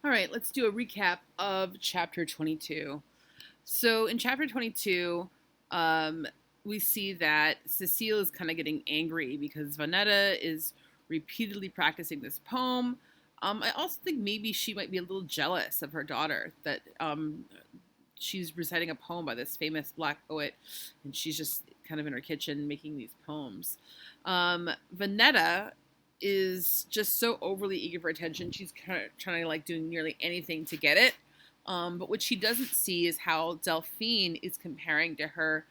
All right, let's do a recap of chapter 22. So in chapter 22, um, we see that Cecile is kind of getting angry because Vanetta is repeatedly practicing this poem. I also think maybe she might be a little jealous of her daughter that she's reciting a poem by this famous black poet, and she's just kind of in her kitchen making these poems. Vanetta is just so overly eager for attention. She's kind of trying to like doing nearly anything to get it. But what she doesn't see is how Delphine is comparing to her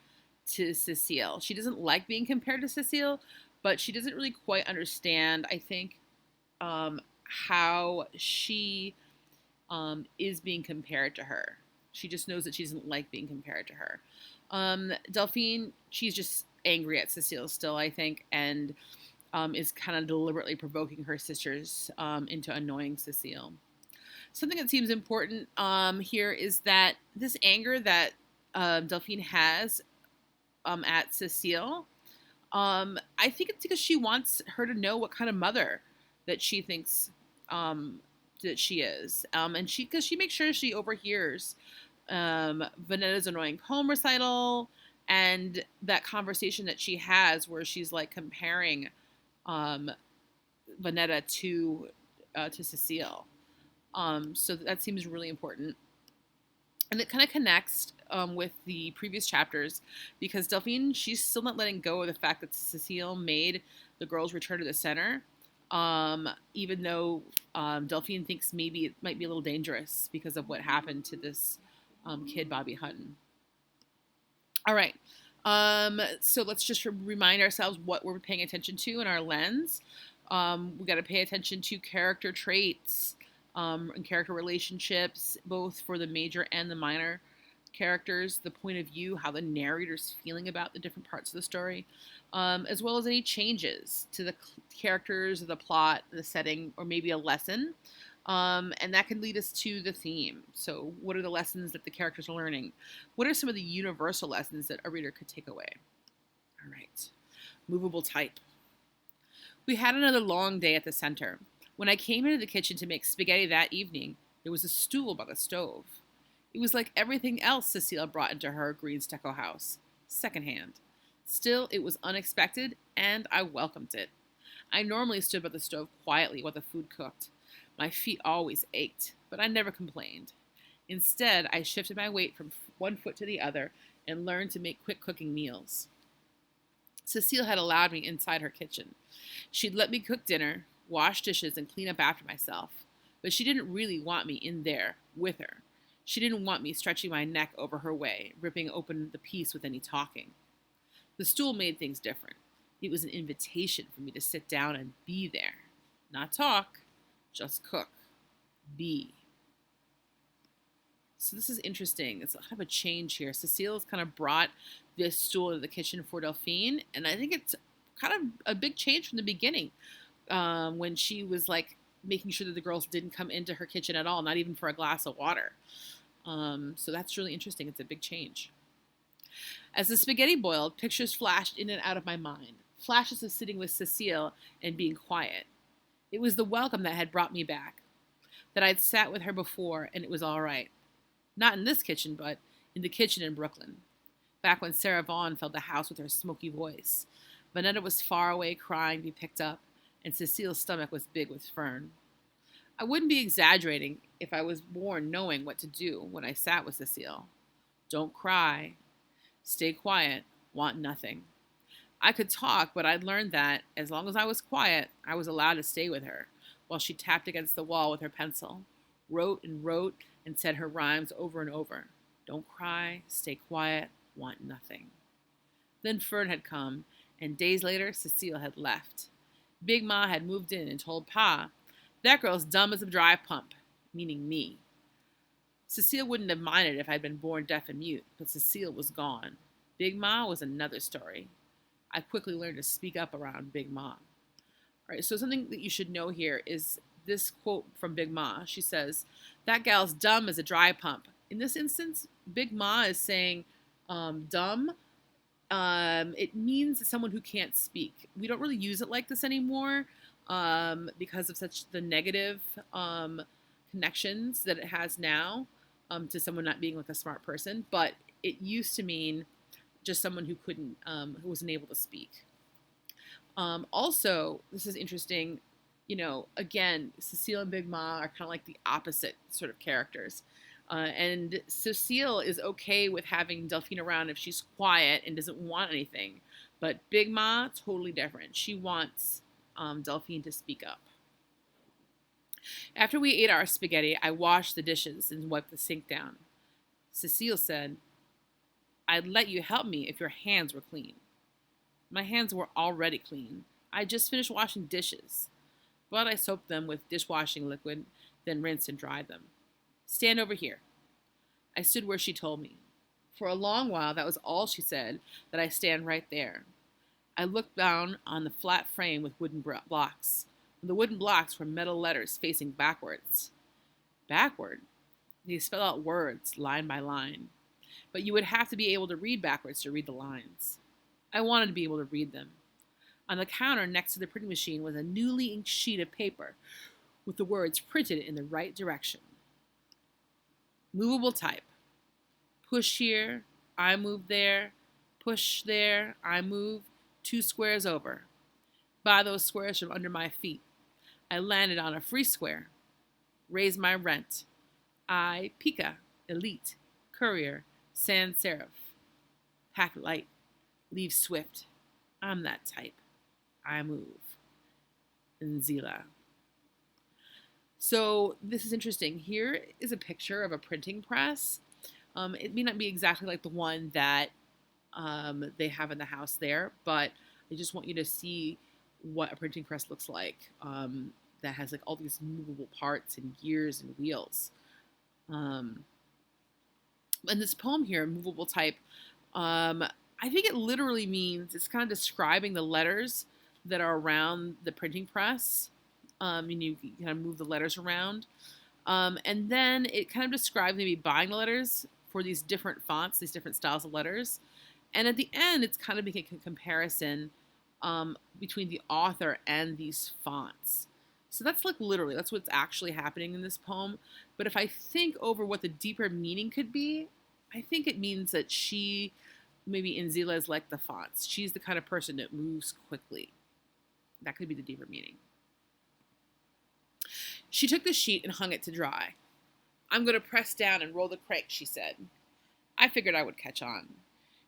to Cecile. She doesn't like being compared to Cecile, but she doesn't really quite understand, I think, um, how she is being compared to her. She just knows that she doesn't like being compared to her. Delphine, she's just angry at Cecile still, I think, and is kind of deliberately provoking her sisters into annoying Cecile. Something that seems important here is that this anger that Delphine has at Cecile, I think it's because she wants her to know what kind of mother that she thinks that she is, and because she makes sure she overhears Vanetta's annoying poem recital and that conversation that she has where she's like comparing um, Vanetta to Cecile. So that seems really important. And it kind of connects with the previous chapters because Delphine, she's still not letting go of the fact that Cecile made the girls return to the center, even though Delphine thinks maybe it might be a little dangerous because of what happened to this kid, Bobby Hutton. All right. So let's just remind ourselves what we're paying attention to in our lens. We got to pay attention to character traits and character relationships, both for the major and the minor characters, the point of view, how the narrator's feeling about the different parts of the story, as well as any changes to the characters, the plot, the setting, or maybe a lesson. And that can lead us to the theme. So, what are the lessons that the characters are learning? What are some of the universal lessons that a reader could take away? All right. Movable type. We had another long day at the center. When I came into the kitchen to make spaghetti that evening, there was a stool by the stove. It was like everything else Cecile brought into her green stucco house, secondhand. Still, it was unexpected, and I welcomed it. I normally stood by the stove quietly while the food cooked. My feet always ached, but I never complained. Instead, I shifted my weight from one foot to the other and learned to make quick cooking meals. Cecile had allowed me inside her kitchen. She'd let me cook dinner, wash dishes, and clean up after myself, but she didn't really want me in there with her. She didn't want me stretching my neck over her way, ripping open the piece with any talking. The stool made things different. It was an invitation for me to sit down and be there. Not talk, just cook. Be. So this is interesting. It's kind of a change here. Cecile's kind of brought this stool to the kitchen for Delphine, and I think it's kind of a big change from the beginning when she was like making sure that the girls didn't come into her kitchen at all, not even for a glass of water. So that's really interesting. It's a big change. As the spaghetti boiled, pictures flashed in and out of my mind. Flashes of sitting with Cecile and being quiet. It was the welcome that had brought me back. That I'd sat with her before and it was all right. Not in this kitchen, but in the kitchen in Brooklyn. Back when Sarah Vaughan filled the house with her smoky voice. Vanetta was far away crying to be picked up, and Cecile's stomach was big with Fern. I wouldn't be exaggerating if I was born knowing what to do when I sat with Cecile. Don't cry. Stay quiet. Want nothing. I could talk, but I'd learned that, as long as I was quiet, I was allowed to stay with her, while she tapped against the wall with her pencil, wrote, and said her rhymes over and over. Don't cry, stay quiet, want nothing. Then Fern had come, and days later, Cecile had left. Big Ma had moved in and told Pa, that girl's dumb as a dry pump, meaning me. Cecile wouldn't have minded if I'd been born deaf and mute, but Cecile was gone. Big Ma was another story. I quickly learned to speak up around Big Ma. All right, so something that you should know here is this quote from Big Ma. She says, that gal's dumb as a dry pump. In this instance, Big Ma is saying dumb. It means someone who can't speak. We don't really use it like this anymore because of such the negative connections that it has now to someone not being like a smart person, but it used to mean just someone who couldn't, who wasn't able to speak. Also, this is interesting. Again, Cecile and Big Ma are kind of like the opposite sort of characters. And Cecile is okay with having Delphine around if she's quiet and doesn't want anything. But Big Ma, totally different. She wants Delphine to speak up. After we ate our spaghetti, I washed the dishes and wiped the sink down. Cecile said, "I'd let you help me if your hands were clean." My hands were already clean. I just finished washing dishes. But I soaped them with dishwashing liquid, then rinsed and dried them. "Stand over here." I stood where she told me. For a long while, that was all she said, that I stand right there. I looked down on the flat frame with wooden blocks. The wooden blocks were metal letters facing backwards. Backward? They spell out words, line by line. But you would have to be able to read backwards to read the lines. I wanted to be able to read them. On the counter next to the printing machine was a newly inked sheet of paper with the words printed in the right direction. Movable type. Push here, I move there. Push there, I move 2 squares over. Buy those squares from under my feet. I landed on a free square. Raise my rent. I, Pika, Elite, Courier, Sans Serif. Pack light. Leave swift. I'm that type. I move. Nzila. So this is interesting. Here is a picture of a printing press. It may not be exactly like the one that they have in the house there, but I just want you to see what a printing press looks like that has like all these movable parts and gears and wheels. And this poem here, Movable Type, I think it literally means it's kind of describing the letters that are around the printing press. And you kind of move the letters around. And then it kind of describes maybe buying the letters for these different fonts, these different styles of letters. And at the end, it's kind of making a comparison between the author and these fonts. So that's like literally, that's what's actually happening in this poem. But if I think over what the deeper meaning could be, I think it means that she, maybe Nzila, is like the fonts. She's the kind of person that moves quickly. That could be the deeper meaning. She took the sheet and hung it to dry. "I'm going to press down and roll the crank," she said. I figured I would catch on.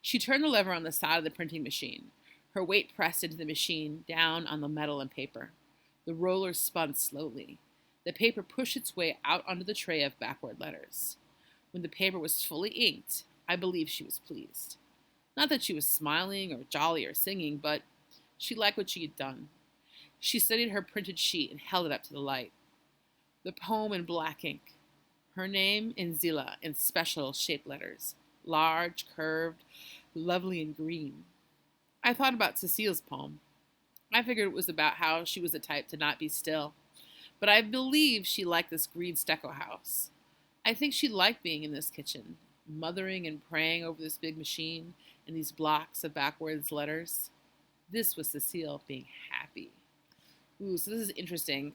She turned the lever on the side of the printing machine. Her weight pressed into the machine, down on the metal and paper. The roller spun slowly. The paper pushed its way out onto the tray of backward letters. When the paper was fully inked, I believe she was pleased. Not that she was smiling or jolly or singing, but she liked what she had done. She studied her printed sheet and held it up to the light. The poem in black ink. Her name, Nzila, in special shaped letters. Large, curved, lovely and green. I thought about Cecile's poem. I figured it was about how she was the type to not be still. But I believe she liked this green stucco house. I think she liked being in this kitchen, mothering and praying over this big machine and these blocks of backwards letters. This was Cecile being happy. Ooh, so this is interesting.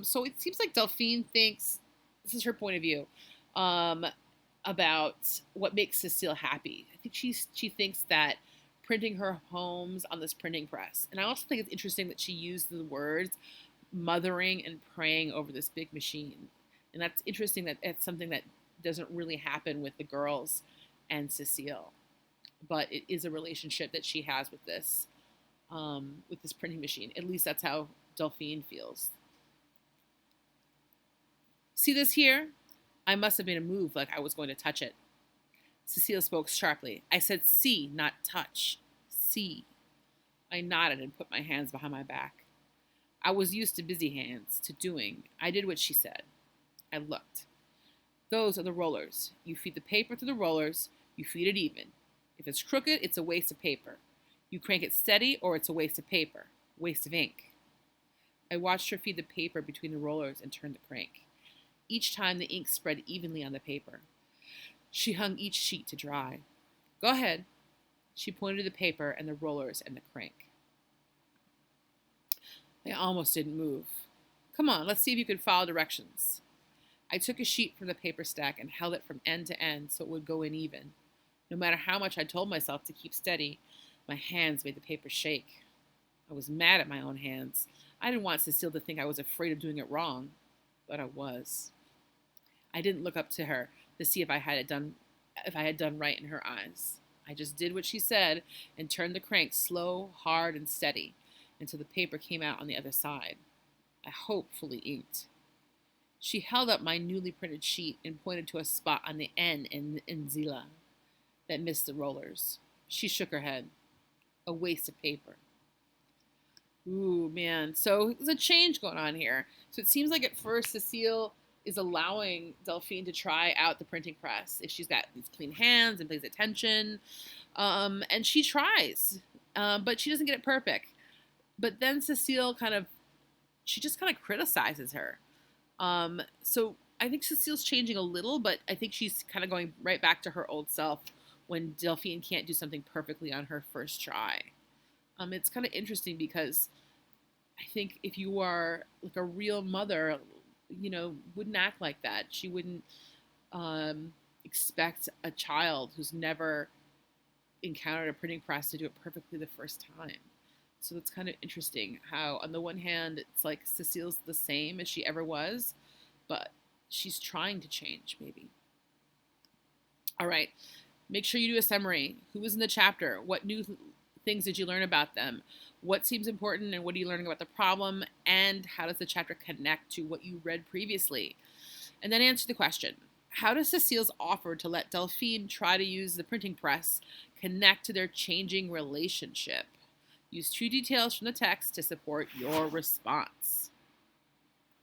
So it seems like Delphine thinks, this is her point of view, about what makes Cecile happy. I think she thinks that printing her poems on this printing press. And I also think it's interesting that she used the words mothering and praying over this big machine. And that's interesting that it's something that doesn't really happen with the girls and Cecile. But it is a relationship that she has with this printing machine. At least that's how Delphine feels. "See this here? I must have made a move like I was going to touch it." Cecile spoke sharply. I said see, not touch. See. I nodded and put my hands behind my back. I was used to busy hands, to doing. I did what she said. I looked. "Those are the rollers. You feed the paper through the rollers. You feed it even. If it's crooked, it's a waste of paper. You crank it steady or it's a waste of paper. Waste of ink." I watched her feed the paper between the rollers and turn the crank. Each time the ink spread evenly on the paper. She hung each sheet to dry. "Go ahead." She pointed to the paper and the rollers and the crank. I almost didn't move. "Come on, let's see if you can follow directions." I took a sheet from the paper stack and held it from end to end so it would go in even. No matter how much I told myself to keep steady, my hands made the paper shake. I was mad at my own hands. I didn't want Cecile to think I was afraid of doing it wrong, but I was. I didn't look up to her to see if I had done right in her eyes. I just did what she said and turned the crank slow, hard, and steady until the paper came out on the other side. I hope fully inked. She held up my newly printed sheet and pointed to a spot on the N in Zila that missed the rollers. She shook her head. A waste of paper. Ooh, man. So there's a change going on here. So it seems like at first Cecile is allowing Delphine to try out the printing press if she's got these clean hands and pays attention. And she tries, but she doesn't get it perfect. But then Cecile she just kind of criticizes her. So I think Cecile's changing a little, but I think she's kind of going right back to her old self when Delphine can't do something perfectly on her first try. It's kind of interesting because I think if you are like a real mother, wouldn't act like that. She wouldn't expect a child who's never encountered a printing press to do it perfectly the first time. So it's kind of interesting how, on the one hand, it's like Cecile's the same as she ever was, but she's trying to change, maybe. All right. Make sure you do a summary. Who was in the chapter? What new things did you learn about them? What seems important and what are you learning about the problem? And how does the chapter connect to what you read previously? And then answer the question. How does Cecile's offer to let Delphine try to use the printing press connect to their changing relationship? Use 2 details from the text to support your response.